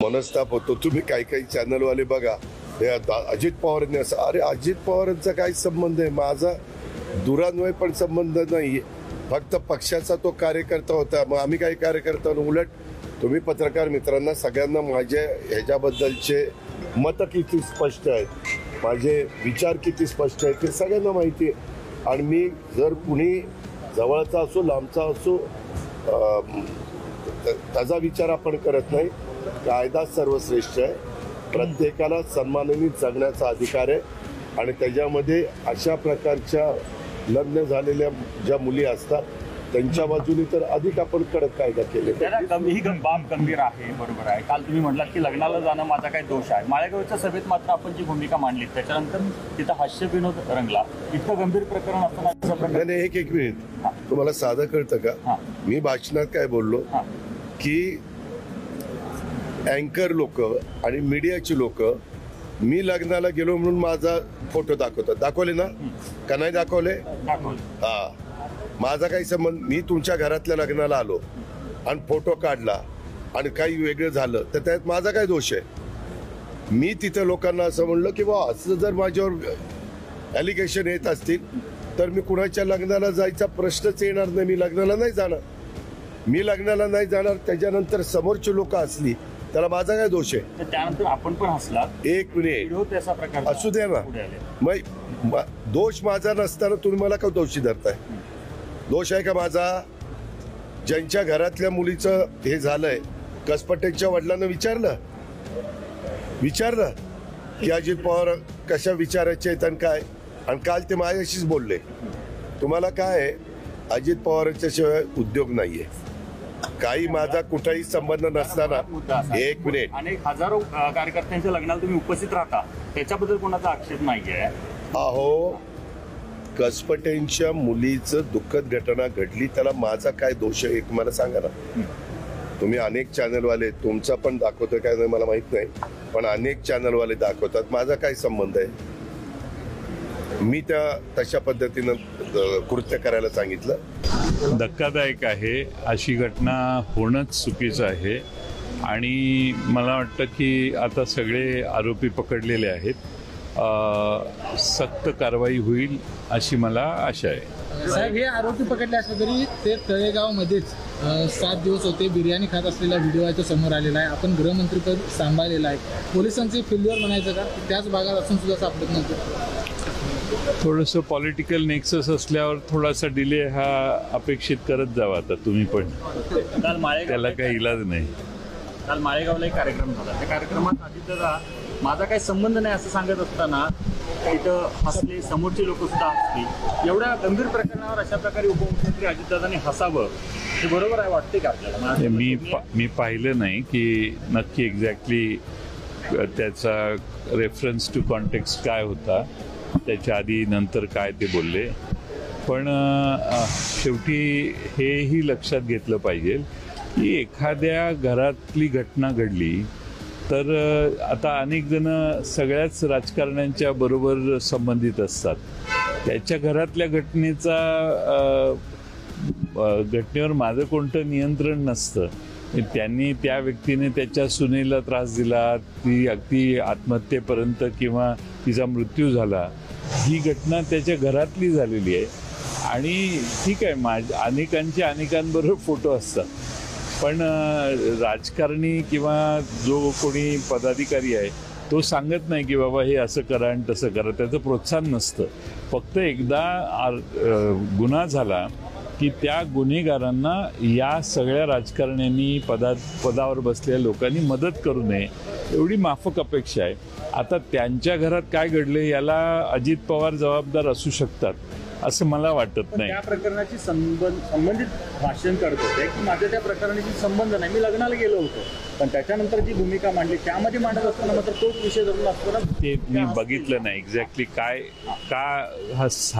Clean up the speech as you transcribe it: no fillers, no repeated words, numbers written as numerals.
मनस्ताप होतो. तुम्ही काही चॅनलवाले बघा, अजित पवारांनी असं, अरे अजित पवारांचा काय संबंध आहे? माझा दुरान्वय पण संबंध नाहीये, फक्त पक्षाचा तो कार्यकर्ता होता. मग आम्ही काही कार्यकर्ता, उलट तुम्ही पत्रकार मित्रांना सगळ्यांना माझे ह्याच्याबद्दलचे मत किती स्पष्ट आहेत, माझे विचार किती स्पष्ट आहेत ते सगळ्यांना माहिती आहे. आणि मी जर कुणी जवळचा असो लांबचा असो त्याचा विचार आपण करत नाही. कायदा सर्वश्रेष्ठ आहे, प्रत्येकाला सन्मानाने जगण्याचा अधिकार आहे. आणि त्याच्यामध्ये अशा प्रकारच्या लग्न झालेल्या ज्या मुली असतात त्यांच्या बाजूने तर अधिक आपण कडक कायदा केले. ही बाब गंभीर आहे, बरोबर आहे. काल तुम्ही म्हटलात की लग्नाला जाणं माझा काही दोष आहे. माळेगावच्या सभेत मात्र आपण जी भूमिका मांडली त्याच्यानंतर तिथं हास्य विनोद रंगला. इतकं गंभीर प्रकरण असताना नाही, एक मिनिट, तुम्हाला साधं कळतं का? मी भाषणात काय बोललो की अँकर लोक आणि मीडियाची लोक मी लग्नाला गेलो म्हणून माझा फोटो दाखवतात. दाखवले ना का नाही दाखवले? हा, माझा काही संबंध. मी तुमच्या घरातल्या लग्नाला आलो आणि फोटो काढला आणि काही वेगळं झालं तर त्यात माझा काय दोष आहे? मी तिथे लोकांना असं म्हणलं की बा असं जर माझ्यावर ॲलिगेशन येत असतील तर मी कुणाच्या लग्नाला जायचा प्रश्नच येणार नाही. मी लग्नाला नाही जाणार. मी लग्नाला नाही जाणार. त्याच्यानंतर समोरची लोक असली त्याला माझा काय दोष आहे? त्यानंतर आपण पण हसलात. एक मिनिट, असू द्या ना. मग दोष माझा नसताना तुम्ही मला का दोषी धरताय? दोष आहे का माझा? ज्यांच्या घरातल्या मुलीचं हे झालंय, कसपटेंच्या वडिलांना विचारलं की अजित पवार कशा विचारायचे आहेत आणि काय, आणि काल ते माझ्याशीच बोलले. तुम्हाला काय आहे, अजित पवारांच्या शिवाय उद्योग नाहीये. काही माझा कुठलाही संबंध नसताना. एक मिनिट, अनेक हजारो कार्यकर्त्यांच्या लग्नाला तुम्ही उपस्थित राहता, त्याच्याबद्दल कोणाचा आक्षेप नाहीये. अहो, कसपटेंच्या मुलीचं दुःखद घटना घडली, त्याला माझा काय दोष आहे मला सांगा ना. तुम्ही अनेक चॅनलवाले, तुमचा पण दाखवतं काय नाही मला माहित नाही, पण अनेक चॅनलवाले दाखवतात. माझा काय संबंध आहे? मी त्या तशा पद्धतीनं कृत्य करायला सांगितलं. धक्कादायक आहे. अशी घटना होणंच चुकीचं आहे आणि मला वाटतं की आता सगळे आरोपी पकडलेले आहेत. सक्त कारवाई होईल अशी मला आशा आहे. साहेब, हे आरोपी पकडले असले तरी ते तळेगावमध्येच 7 दिवस होते, बिर्याणी खात असलेला व्हिडिओ आहे तो समोर आलेला आहे. आपण गृहमंत्रीपद सांभाळलेलं आहे. पोलिसांचे फेल्युअर म्हणायचं का? त्याच भागात असून सुद्धा सापडत नव्हतं. थोडंसं पॉलिटिकल नेक्सस असल्यावर थोडासा डिले हा अपेक्षित करत जावा. आता तुम्ही पण त्याला काही इलाज नाही. काल माळेगावला एक कार्यक्रम झाला. त्या कार्यक्रमात अजितदादा माझा काही संबंध नाही असं सांगत असताना इथं हसले, समोरचे लोक सुद्धा हसले. एवढ्या गंभीर प्रकरणावर अशा प्रकारे उपमुख्यमंत्री अजितदादांनी हसावं हे बरोबर आहे वाटते का आपल्याला? मी पाहिलं नाही की नक्की एक्झॅक्टली त्याचा रेफरन्स टू कॉन्टेक्स्ट काय होता, त्याच्या आधी नंतर काय ते बोलले. पण शेवटी हेही लक्षात घेतलं पाहिजे की एखाद्या घरातली घटना घडली तर आता अनेक जण सगळ्याच राजकारण्यांच्या बरोबर संबंधित असतात. त्याच्या घरातल्या घटनेवर माझं कोणतं नियंत्रण नसतं. त्यांनी त्या व्यक्तीने त्याच्या सुनेला त्रास दिला, ती अगदी आत्महत्येपर्यंत किंवा तिचा मृत्यू झाला, ही घटना त्याच्या घरातली झालेली आहे. आणि ठीक आहे, अनेकांबरोबर फोटो असतात, पण राजकारणी किंवा जो कोणी पदाधिकारी आहे तो सांगत नाही की बाबा हे असं करा आणि तसं करा. त्याचं प्रोत्साहन नसतं. फक्त एकदा गुन्हा झाला की त्या गुन्हेगारांना या सगळ्या राजकारण्यांनी पदावर बसलेल्या लोकांनी मदत करू नये एवढी माफक अपेक्षा आहे. आता त्यांच्या घरात काय घडले याला अजित पवार जबाबदार असू शकतात असं मला वाटत नाही. त्या प्रकरणाची संबंधित भाषण करत होते की माझ्या त्या प्रकरणाशी संबंध नाही, मी लग्नाला गेलो होतो. पण त्याच्यानंतर जी भूमिका मांडली त्यामध्ये मांडत असताना मात्र तोच विषय धरून असतो ना. ते मी बघितलं नाही एक्झॅक्टली काय का हास्य